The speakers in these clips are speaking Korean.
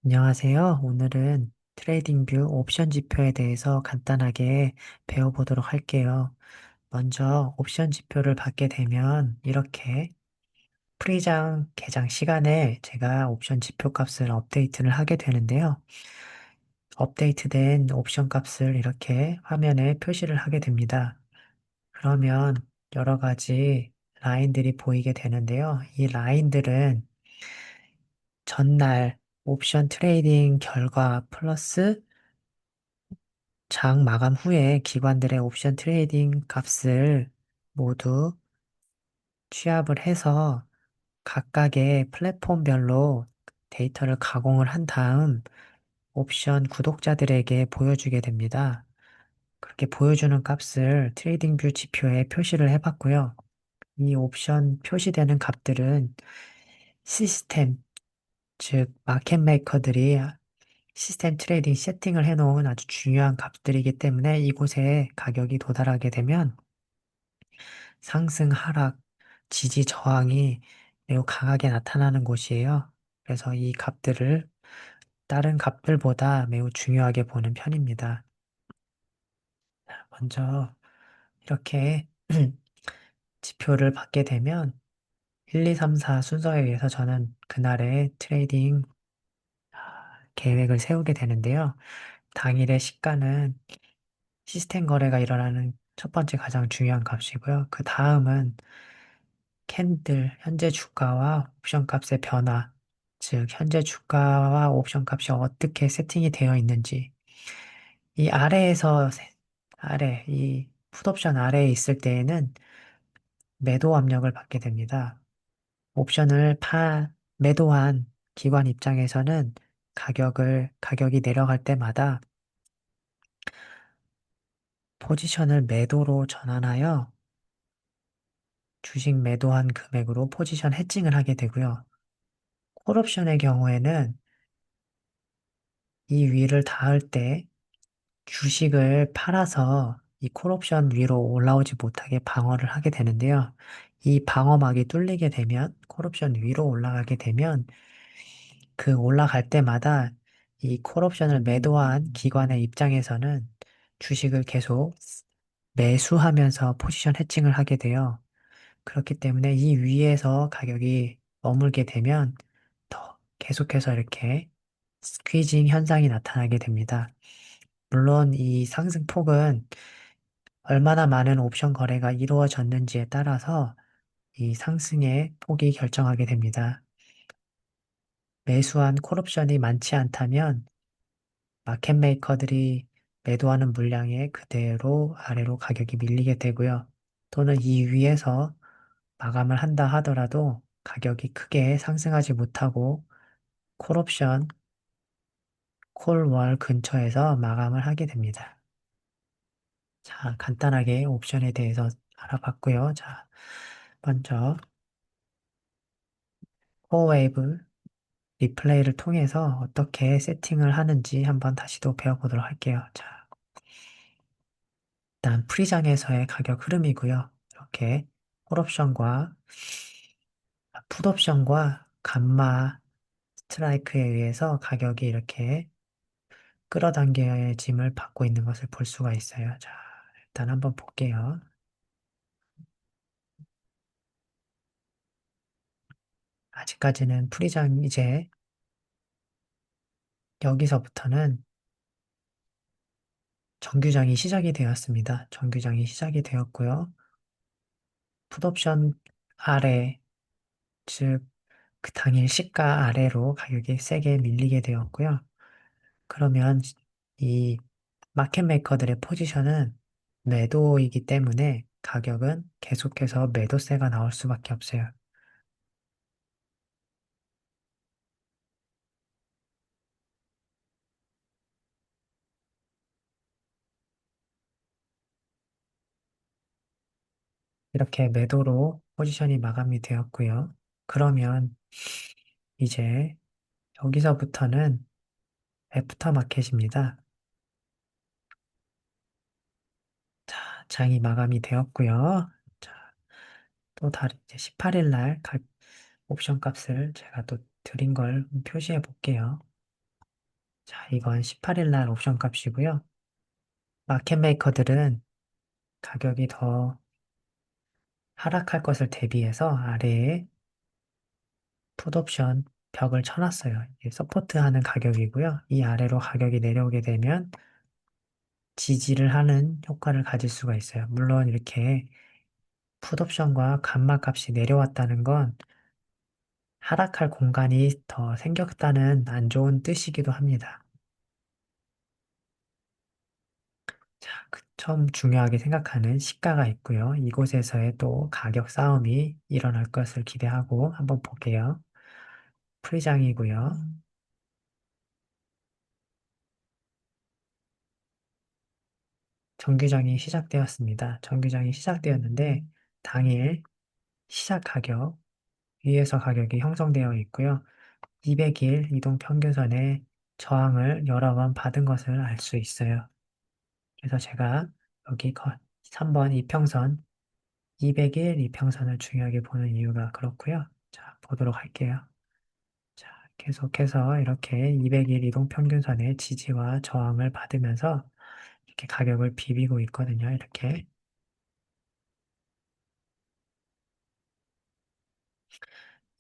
안녕하세요. 오늘은 트레이딩뷰 옵션 지표에 대해서 간단하게 배워보도록 할게요. 먼저 옵션 지표를 받게 되면 이렇게 프리장 개장 시간에 제가 옵션 지표 값을 업데이트를 하게 되는데요. 업데이트된 옵션 값을 이렇게 화면에 표시를 하게 됩니다. 그러면 여러 가지 라인들이 보이게 되는데요. 이 라인들은 전날 옵션 트레이딩 결과 플러스 장 마감 후에 기관들의 옵션 트레이딩 값을 모두 취합을 해서 각각의 플랫폼별로 데이터를 가공을 한 다음 옵션 구독자들에게 보여주게 됩니다. 그렇게 보여주는 값을 트레이딩 뷰 지표에 표시를 해봤고요. 이 옵션 표시되는 값들은 시스템, 즉 마켓 메이커들이 시스템 트레이딩 세팅을 해놓은 아주 중요한 값들이기 때문에 이곳에 가격이 도달하게 되면 상승, 하락, 지지, 저항이 매우 강하게 나타나는 곳이에요. 그래서 이 값들을 다른 값들보다 매우 중요하게 보는 편입니다. 먼저 이렇게 지표를 받게 되면 1, 2, 3, 4 순서에 의해서 저는 그날의 트레이딩 계획을 세우게 되는데요. 당일의 시가는 시스템 거래가 일어나는 첫 번째 가장 중요한 값이고요. 그 다음은 캔들, 현재 주가와 옵션 값의 변화, 즉, 현재 주가와 옵션 값이 어떻게 세팅이 되어 있는지, 이 이 풋옵션 아래에 있을 때에는 매도 압력을 받게 됩니다. 매도한 기관 입장에서는 가격이 내려갈 때마다 포지션을 매도로 전환하여 주식 매도한 금액으로 포지션 해칭을 하게 되고요. 콜옵션의 경우에는 이 위를 닿을 때 주식을 팔아서 이 콜옵션 위로 올라오지 못하게 방어를 하게 되는데요. 이 방어막이 뚫리게 되면, 콜옵션 위로 올라가게 되면, 그 올라갈 때마다 이 콜옵션을 매도한 기관의 입장에서는 주식을 계속 매수하면서 포지션 해칭을 하게 돼요. 그렇기 때문에 이 위에서 가격이 머물게 되면 더 계속해서 이렇게 스퀴징 현상이 나타나게 됩니다. 물론 이 상승폭은 얼마나 많은 옵션 거래가 이루어졌는지에 따라서 이 상승의 폭이 결정하게 됩니다. 매수한 콜옵션이 많지 않다면 마켓 메이커들이 매도하는 물량에 그대로 아래로 가격이 밀리게 되고요. 또는 이 위에서 마감을 한다 하더라도 가격이 크게 상승하지 못하고 콜옵션, 콜월 근처에서 마감을 하게 됩니다. 자, 간단하게 옵션에 대해서 알아봤고요. 자, 먼저 코어웨이브 리플레이를 통해서 어떻게 세팅을 하는지 한번 다시 또 배워보도록 할게요. 자, 일단 프리장에서의 가격 흐름이고요. 이렇게 콜옵션과 풋옵션과 감마 스트라이크에 의해서 가격이 이렇게 끌어당겨짐을 받고 있는 것을 볼 수가 있어요. 자, 일단 한번 볼게요. 아직까지는 프리장 이제 여기서부터는 정규장이 시작이 되었습니다. 정규장이 시작이 되었고요. 풋옵션 아래, 즉, 그 당일 시가 아래로 가격이 세게 밀리게 되었고요. 그러면 이 마켓 메이커들의 포지션은 매도이기 때문에 가격은 계속해서 매도세가 나올 수밖에 없어요. 이렇게 매도로 포지션이 마감이 되었고요. 그러면 이제 여기서부터는 애프터 마켓입니다. 자, 장이 마감이 되었고요. 자, 또 다른 이제 18일 날 옵션 값을 제가 또 드린 걸 표시해 볼게요. 자, 이건 18일 날 옵션 값이고요. 마켓 메이커들은 가격이 더 하락할 것을 대비해서 아래에 풋옵션 벽을 쳐놨어요. 이게 서포트하는 가격이고요. 이 아래로 가격이 내려오게 되면 지지를 하는 효과를 가질 수가 있어요. 물론 이렇게 풋옵션과 감마 값이 내려왔다는 건 하락할 공간이 더 생겼다는 안 좋은 뜻이기도 합니다. 자, 처음 중요하게 생각하는 시가가 있고요. 이곳에서의 또 가격 싸움이 일어날 것을 기대하고 한번 볼게요. 프리장이고요. 정규장이 시작되었습니다. 정규장이 시작되었는데 당일 시작 가격 위에서 가격이 형성되어 있고요. 200일 이동 평균선의 저항을 여러 번 받은 것을 알 수 있어요. 그래서 제가 여기 3번 이평선, 200일 이평선을 중요하게 보는 이유가 그렇고요. 자, 보도록 할게요. 자, 계속해서 이렇게 200일 이동 평균선의 지지와 저항을 받으면서 이렇게 가격을 비비고 있거든요. 이렇게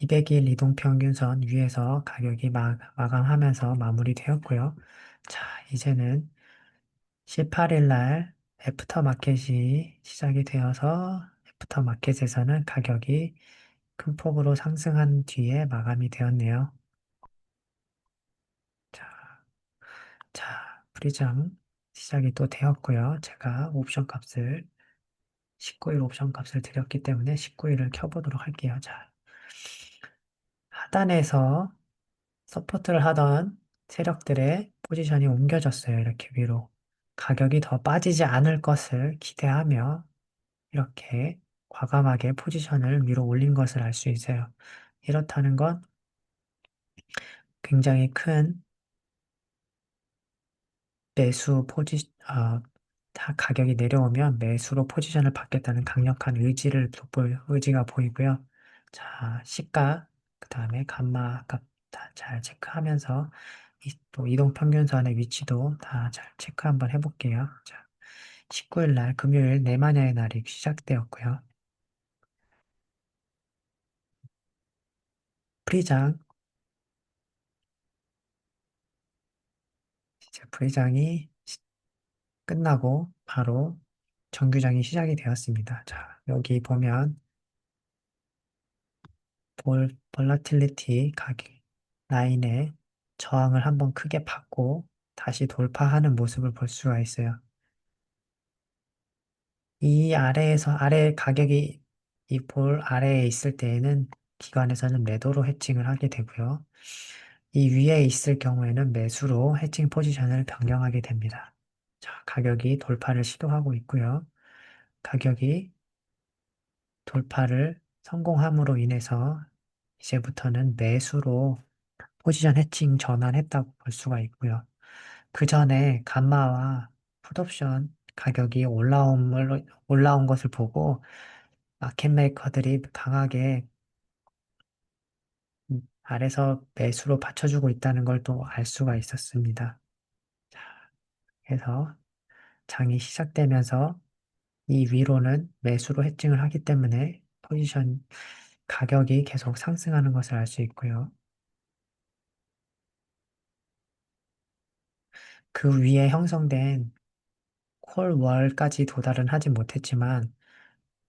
200일 이동 평균선 위에서 가격이 마감하면서 마무리되었고요. 자, 이제는 18일 날 애프터 마켓이 시작이 되어서 애프터 마켓에서는 가격이 큰 폭으로 상승한 뒤에 마감이 되었네요. 자, 프리장 시작이 또 되었고요. 제가 옵션 값을 19일 옵션 값을 드렸기 때문에 19일을 켜보도록 할게요. 자, 하단에서 서포트를 하던 세력들의 포지션이 옮겨졌어요. 이렇게 위로. 가격이 더 빠지지 않을 것을 기대하며 이렇게 과감하게 포지션을 위로 올린 것을 알 수 있어요. 이렇다는 건 굉장히 큰 매수 다 가격이 내려오면 매수로 포지션을 받겠다는 강력한 의지가 보이고요. 자, 시가, 그 다음에 감마 값 다 잘 체크하면서 또 이동평균선의 위치도 다 잘 체크 한번 해볼게요. 자, 19일 날 금요일 내마녀의 날이 시작되었고요. 프리장, 이제 프리장이 끝나고 바로 정규장이 시작이 되었습니다. 자, 여기 보면 볼라틸리티 가격 라인에 저항을 한번 크게 받고 다시 돌파하는 모습을 볼 수가 있어요. 이 아래에서 아래 가격이 이 볼 아래에 있을 때에는 기관에서는 매도로 해칭을 하게 되고요. 이 위에 있을 경우에는 매수로 해칭 포지션을 변경하게 됩니다. 자, 가격이 돌파를 시도하고 있고요. 가격이 돌파를 성공함으로 인해서 이제부터는 매수로 포지션 해칭 전환했다고 볼 수가 있고요. 그 전에 감마와 풋옵션 가격이 올라온 것을 보고 마켓 메이커들이 강하게 아래서 매수로 받쳐주고 있다는 걸 또 알 수가 있었습니다. 자, 그래서 장이 시작되면서 이 위로는 매수로 해칭을 하기 때문에 포지션 가격이 계속 상승하는 것을 알 수 있고요. 그 위에 형성된 콜월까지 도달은 하지 못했지만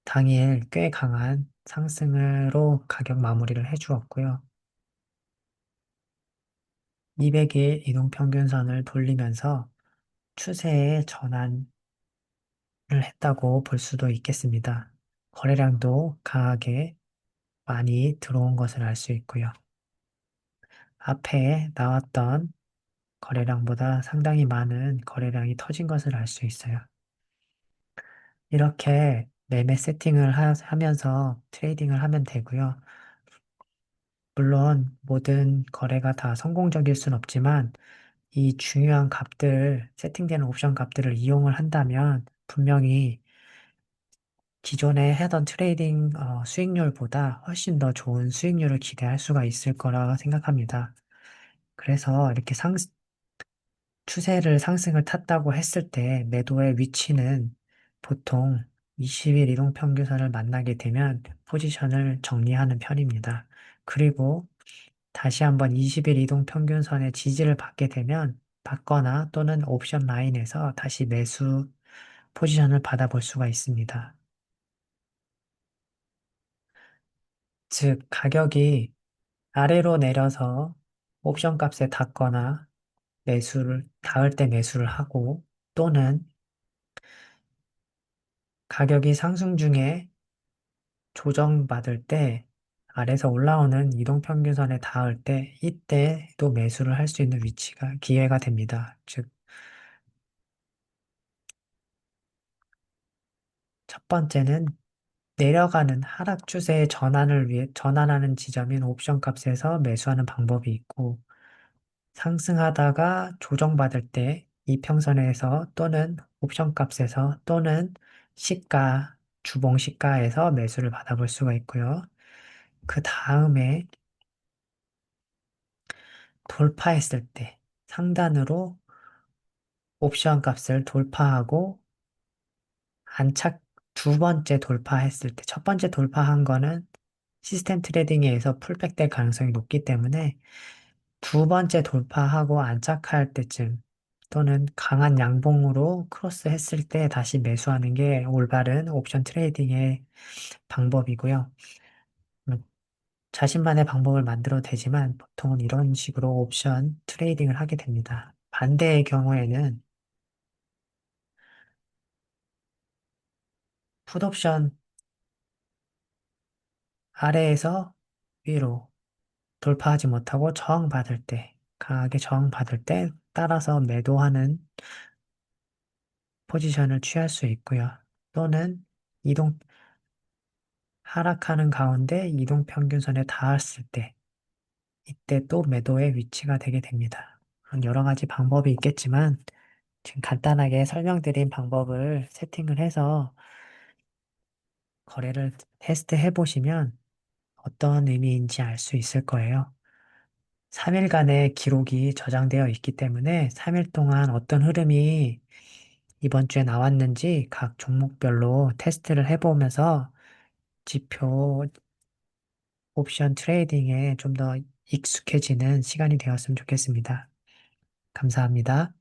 당일 꽤 강한 상승으로 가격 마무리를 해주었고요. 200일 이동평균선을 돌리면서 추세의 전환을 했다고 볼 수도 있겠습니다. 거래량도 강하게 많이 들어온 것을 알 수 있고요. 앞에 나왔던 거래량보다 상당히 많은 거래량이 터진 것을 알 수 있어요. 이렇게 매매 세팅을 하면서 트레이딩을 하면 되고요. 물론 모든 거래가 다 성공적일 순 없지만 이 중요한 값들, 세팅되는 옵션 값들을 이용을 한다면 분명히 기존에 하던 트레이딩 수익률보다 훨씬 더 좋은 수익률을 기대할 수가 있을 거라 생각합니다. 그래서 이렇게 추세를 상승을 탔다고 했을 때 매도의 위치는 보통 20일 이동평균선을 만나게 되면 포지션을 정리하는 편입니다. 그리고 다시 한번 20일 이동평균선의 지지를 받게 되면 받거나 또는 옵션 라인에서 다시 매수 포지션을 받아볼 수가 있습니다. 즉, 가격이 아래로 내려서 옵션 값에 닿거나 닿을 때 매수를 하고 또는 가격이 상승 중에 조정받을 때 아래서 올라오는 이동평균선에 닿을 때 이때도 매수를 할 수 있는 기회가 됩니다. 즉, 첫 번째는 내려가는 하락 추세의 전환하는 지점인 옵션 값에서 매수하는 방법이 있고, 상승하다가 조정받을 때 이평선에서 또는 옵션 값에서 또는 주봉 시가에서 매수를 받아볼 수가 있고요. 그 다음에 돌파했을 때 상단으로 옵션 값을 돌파하고 안착 두 번째 돌파했을 때 첫 번째 돌파한 거는 시스템 트레이딩에서 풀백 될 가능성이 높기 때문에 두 번째 돌파하고 안착할 때쯤 또는 강한 양봉으로 크로스 했을 때 다시 매수하는 게 올바른 옵션 트레이딩의 방법이고요. 음, 자신만의 방법을 만들어도 되지만 보통은 이런 식으로 옵션 트레이딩을 하게 됩니다. 반대의 경우에는 풋옵션 아래에서 위로 돌파하지 못하고 저항받을 때, 강하게 저항받을 때 따라서 매도하는 포지션을 취할 수 있고요. 또는 이동, 하락하는 가운데 이동평균선에 닿았을 때, 이때 또 매도의 위치가 되게 됩니다. 그런 여러 가지 방법이 있겠지만, 지금 간단하게 설명드린 방법을 세팅을 해서 거래를 테스트해 보시면 어떤 의미인지 알 수 있을 거예요. 3일간의 기록이 저장되어 있기 때문에 3일 동안 어떤 흐름이 이번 주에 나왔는지 각 종목별로 테스트를 해보면서 지표 옵션 트레이딩에 좀 더 익숙해지는 시간이 되었으면 좋겠습니다. 감사합니다.